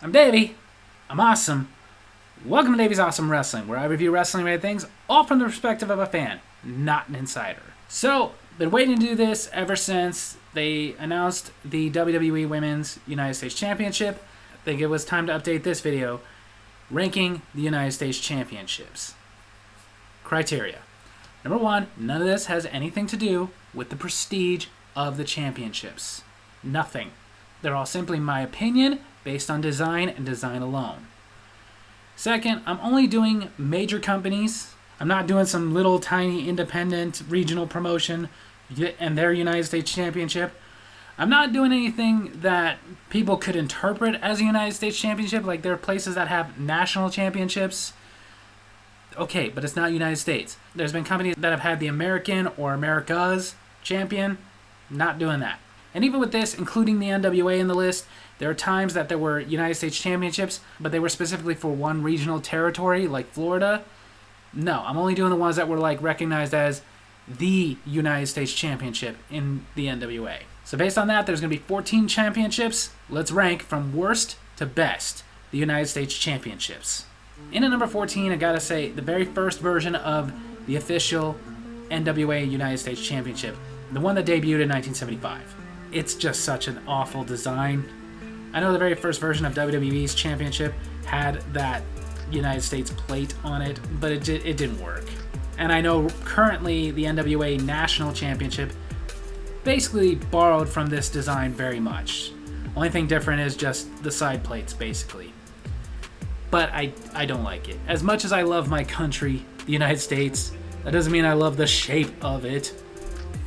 I'm Davy. I'm awesome. Welcome to Davy's Awesome Wrestling, where I review wrestling-related things, all from the perspective of a fan, not an insider. So, been waiting to do this ever since they announced the WWE Women's United States Championship. I think it was time to update this video, ranking the United States Championships. Criteria. Number 1, none of this has anything to do with the prestige of the championships. Nothing. They're all simply my opinion based on design and design alone. Second, I'm only doing major companies. I'm not doing some little tiny independent regional promotion and their United States Championship. I'm not doing anything that people could interpret as a United States Championship. Like, there are places that have national championships. Okay, but it's not United States. There's been companies that have had the American or America's champion. Not doing that. And even with this, including the NWA in the list, there are times that there were United States Championships, but they were specifically for one regional territory, like Florida. No, I'm only doing the ones that were like recognized as the United States Championship in the NWA. So based on that, there's going to be 14 championships. Let's rank from worst to best the United States Championships. In at number 14, I gotta say, the very first version of the official NWA United States Championship, the one that debuted in 1975. It's just such an awful design. I know the very first version of WWE's championship had that United States plate on it, but it didn't work. And I know currently the NWA National Championship basically borrowed from this design very much. Only thing different is just the side plates, basically. But I don't like it. As much as I love my country, the United States, that doesn't mean I love the shape of it.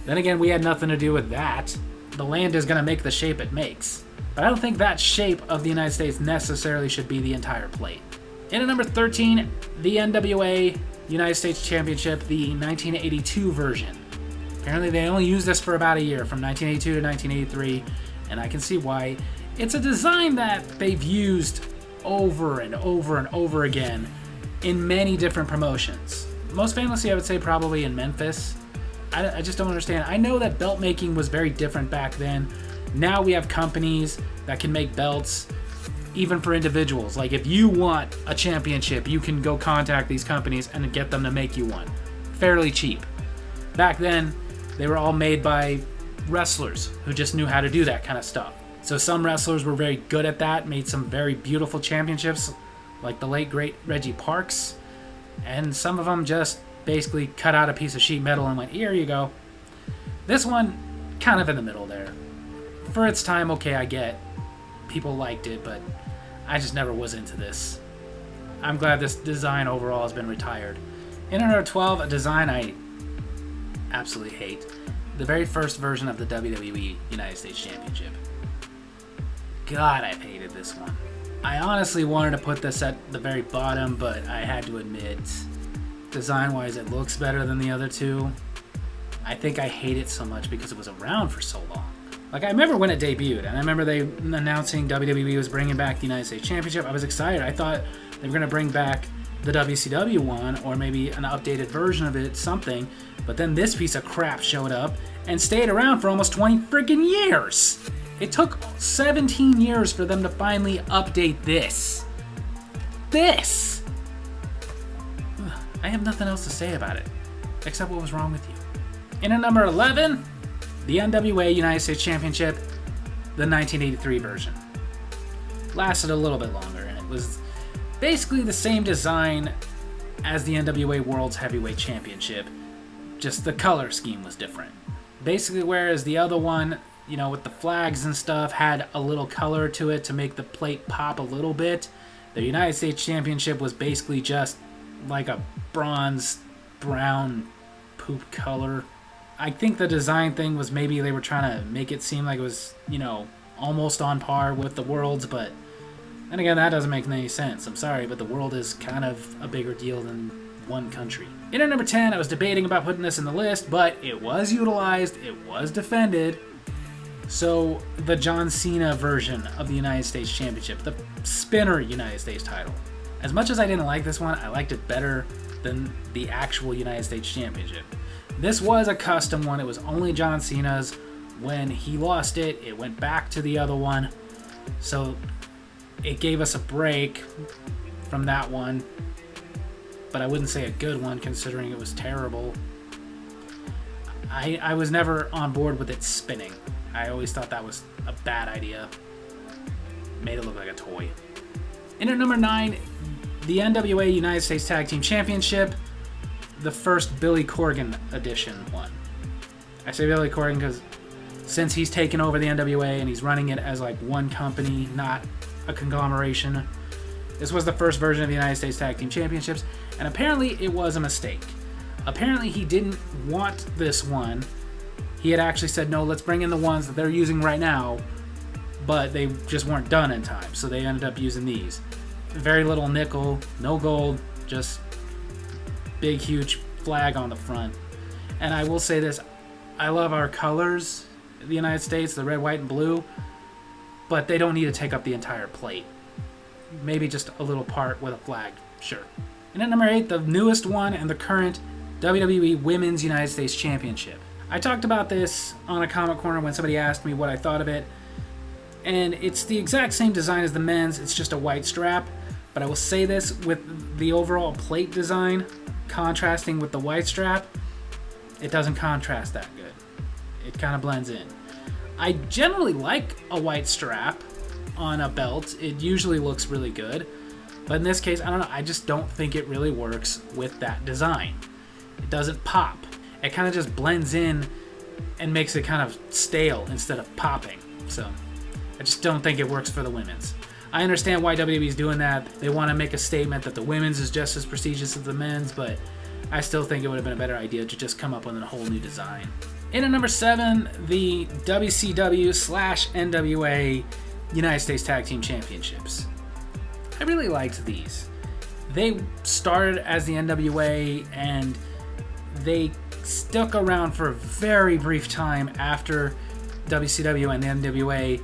Then again, we had nothing to do with that. The land is going to make the shape it makes. But I don't think that shape of the United States necessarily should be the entire plate. In at number 13, the NWA United States Championship, the 1982 version. Apparently they only used this for about a year, from 1982 to 1983, and I can see why. It's a design that they've used over and over and over again in many different promotions. Most famously, I would say probably in Memphis. I just don't understand. I know that belt making was very different back then. Now we have companies that can make belts even for individuals. Like, if you want a championship, you can go contact these companies and get them to make you one. Fairly cheap. Back then, they were all made by wrestlers who just knew how to do that kind of stuff. So some wrestlers were very good at that, made some very beautiful championships, like the late great Reggie Parks. And some of them just basically cut out a piece of sheet metal and went, here you go. This one, kind of in the middle there. For its time, okay, I get. People liked it, but I just never was into this. I'm glad this design overall has been retired. In at number 12, a design I absolutely hate. The very first version of the WWE United States Championship. God, I've hated this one. I honestly wanted to put this at the very bottom, but I had to admit, design-wise, it looks better than the other two. I think I hate it so much because it was around for so long. Like, I remember when it debuted, and I remember they announcing WWE was bringing back the United States Championship. I was excited. I thought they were going to bring back the WCW one, or maybe an updated version of it, something. But then this piece of crap showed up and stayed around for almost 20 freaking years. It took 17 years for them to finally update this. This! Ugh, I have nothing else to say about it, except what was wrong with you. In at number 11, the NWA United States Championship, the 1983 version. Lasted a little bit longer, and it was basically the same design as the NWA World's Heavyweight Championship, just the color scheme was different. Basically, whereas the other one, you know, with the flags and stuff, had a little color to it to make the plate pop a little bit, the United States Championship was basically just like a bronze brown poop color. I think the design thing was maybe they were trying to make it seem like it was, you know, almost on par with the World's, but then again, that doesn't make any sense. I'm sorry, but the World is kind of a bigger deal than one country. In at number 10, I was debating about putting this in the list, but it was utilized, it was defended. So, the John Cena version of the United States Championship, the spinner United States title. As much as I didn't like this one, I liked it better than the actual United States Championship. This was a custom one. It was only John Cena's. When he lost it, it went back to the other one. So it gave us a break from that one, but I wouldn't say a good one considering it was terrible. I was never on board with it spinning. I always thought that was a bad idea. Made it look like a toy. In at number 9, the NWA United States Tag Team Championship, the first Billy Corgan edition one. I say Billy Corgan because since he's taken over the NWA and he's running it as like one company, not a conglomeration, this was the first version of the United States Tag Team Championships, and apparently it was a mistake. Apparently he didn't want this one. He had actually said, no, let's bring in the ones that they're using right now, but they just weren't done in time, so they ended up using these. Very little nickel, no gold, just big, huge flag on the front. And I will say this, I love our colors in the United States, the red, white, and blue, but they don't need to take up the entire plate. Maybe just a little part with a flag, sure. And at number 8, the newest one and the current WWE Women's United States Championship. I talked about this on a comment corner when somebody asked me what I thought of it, and it's the exact same design as the men's, it's just a white strap, but I will say this, with the overall plate design contrasting with the white strap, it doesn't contrast that good. It kind of blends in. I generally like a white strap on a belt. It usually looks really good, but in this case, I don't know, I just don't think it really works with that design. It doesn't pop. It kind of just blends in and makes it kind of stale instead of popping. So I just don't think it works for the women's. I understand why WWE's doing that. They want to make a statement that the women's is just as prestigious as the men's, but I still think it would have been a better idea to just come up with a whole new design. In at number 7, the WCW/NWA United States Tag Team Championships. I really liked these. They started as the NWA and they stuck around for a very brief time after WCW and NWA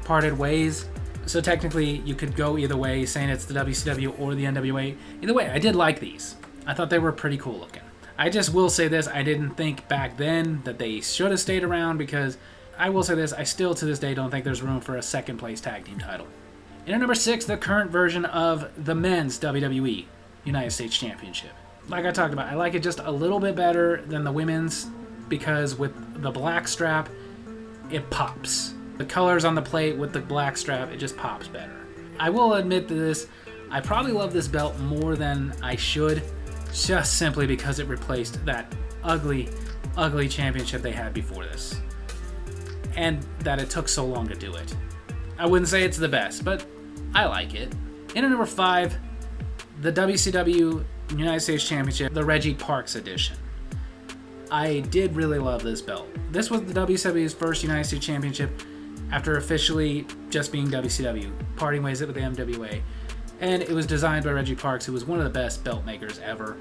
parted ways. So technically you could go either way, saying it's the WCW or the NWA. Either way, I did like these. I thought they were pretty cool looking. I just will say this, I didn't think back then that they should have stayed around, because I will say this, I still to this day don't think there's room for a second place tag team title. In at number 6, the current version of the men's WWE United States Championship. Like I talked about, I like it just a little bit better than the women's, because with the black strap, it pops. The colors on the plate with the black strap, it just pops better. I will admit to this, I probably love this belt more than I should, just simply because it replaced that ugly, ugly championship they had before this. And that it took so long to do it. I wouldn't say it's the best, but I like it. In at number 5, the WCW United States Championship, the Reggie Parks edition. I did really love this belt. This was the WCW's first United States Championship after officially just being WCW, parting ways with the MWA. And it was designed by Reggie Parks, who was one of the best belt makers ever.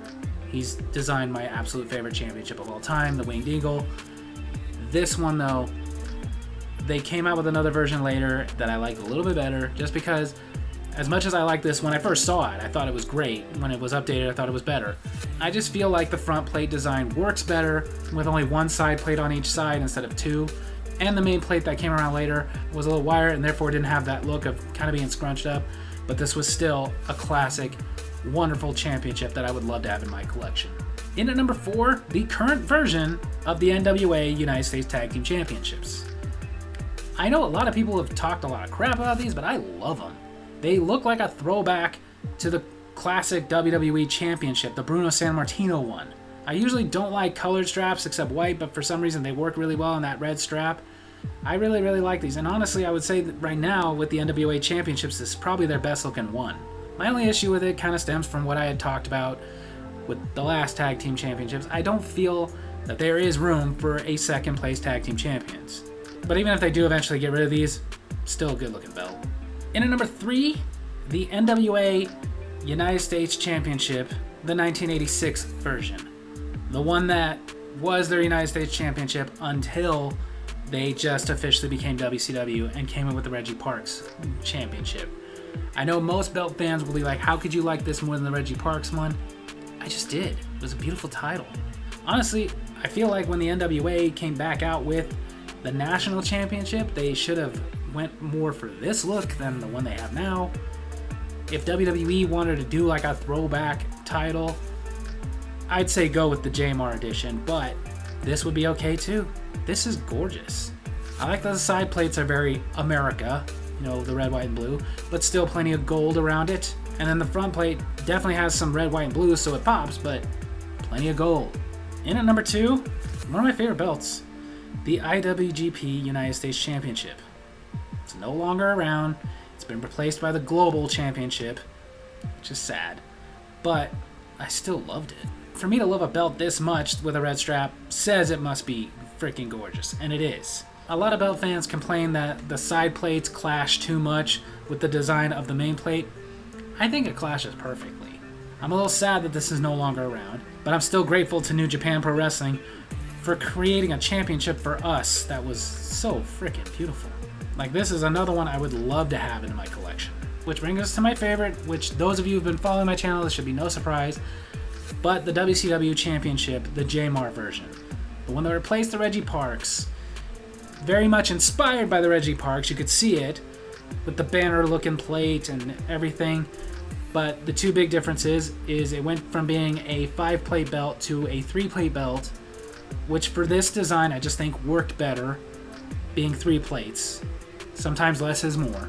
He's designed my absolute favorite championship of all time, the Winged Eagle. This one, though, they came out with another version later that I liked a little bit better, just because as much as I liked this when I first saw it, I thought it was great. When it was updated, I thought it was better. I just feel like the front plate design works better with only one side plate on each side instead of two. And the main plate that came around later was a little wider and therefore didn't have that look of kind of being scrunched up. But this was still a classic, wonderful championship that I would love to have in my collection. In at number 4, the current version of the NWA United States Tag Team Championships. I know a lot of people have talked a lot of crap about these, but I love them. They look like a throwback to the classic WWE Championship, the Bruno Sammartino one. I usually don't like colored straps except white, but for some reason they work really well on that red strap. I really, really like these, and honestly I would say that right now with the NWA Championships, this is probably their best looking one. My only issue with it kind of stems from what I had talked about with the last Tag Team Championships. I don't feel that there is room for a second place Tag Team Champions. But even if they do eventually get rid of these, still a good looking belt. In at number 3, the NWA United States Championship, the 1986 version. The one that was their United States Championship until they just officially became WCW and came in with the Reggie Parks Championship. I know most belt fans will be like, how could you like this more than the Reggie Parks one? I just did. It was a beautiful title. Honestly, I feel like when the NWA came back out with the National Championship, they should have went more for this look than the one they have now. If WWE wanted to do like a throwback title, I'd say go with the JMR edition, but this would be okay too. This is gorgeous. I like that the side plates are very America, you know, the red, white, and blue, but still plenty of gold around it. And then the front plate definitely has some red, white, and blue, so it pops, but plenty of gold. In at number 2, one of my favorite belts, the IWGP United States Championship. It's no longer around. It's been replaced by the Global Championship, which is sad, but I still loved it. For me to love a belt this much with a red strap says it must be freaking gorgeous, and it is. A lot of belt fans complain that the side plates clash too much with the design of the main plate. I think it clashes perfectly. I'm a little sad that this is no longer around, but I'm still grateful to New Japan Pro Wrestling for creating a championship for us that was so freaking beautiful. Like, this is another one I would love to have in my collection. Which brings us to my favorite, which those of you who've been following my channel, this should be no surprise, but the WCW Championship, the JMR version. The one that replaced the Reggie Parks. Very much inspired by the Reggie Parks, you could see it, with the banner looking plate and everything. But the two big differences is it went from being a 5-plate belt to a 3-plate belt, which for this design I just think worked better, being 3 plates. Sometimes less is more.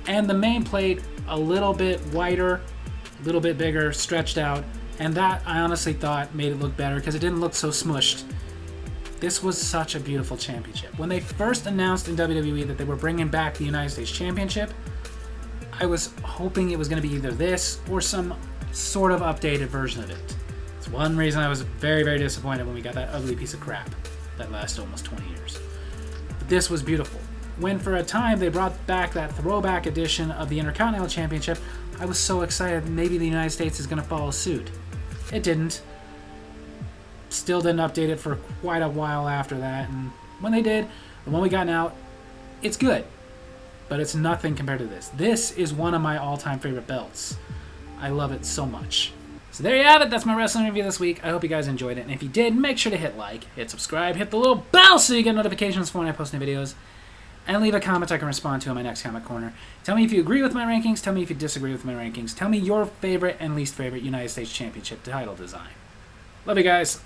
And the main plate, a little bit wider, a little bit bigger, stretched out, and that I honestly thought made it look better because it didn't look so smushed. This was such a beautiful championship. When they first announced in WWE that they were bringing back the United States Championship, I was hoping it was going to be either this or some sort of updated version of it. It's one reason I was very, very disappointed when we got that ugly piece of crap that lasted almost 20 years. But this was beautiful. When for a time they brought back that throwback edition of the Intercontinental Championship, I was so excited maybe the United States is going to follow suit. It didn't. Still didn't update it for quite a while after that, and when they did, the one we got now, it's good, but it's nothing compared to this. This is one of my all-time favorite belts. I love it so much. So there you have it. That's my wrestling review this week. I hope you guys enjoyed it, and if you did, make sure to hit like, hit subscribe, hit the little bell so you get notifications for when I post new videos, and leave a comment I can respond to in my next comment corner. Tell me if you agree with my rankings. Tell me if you disagree with my rankings. Tell me your favorite and least favorite United States Championship title design. Love you guys.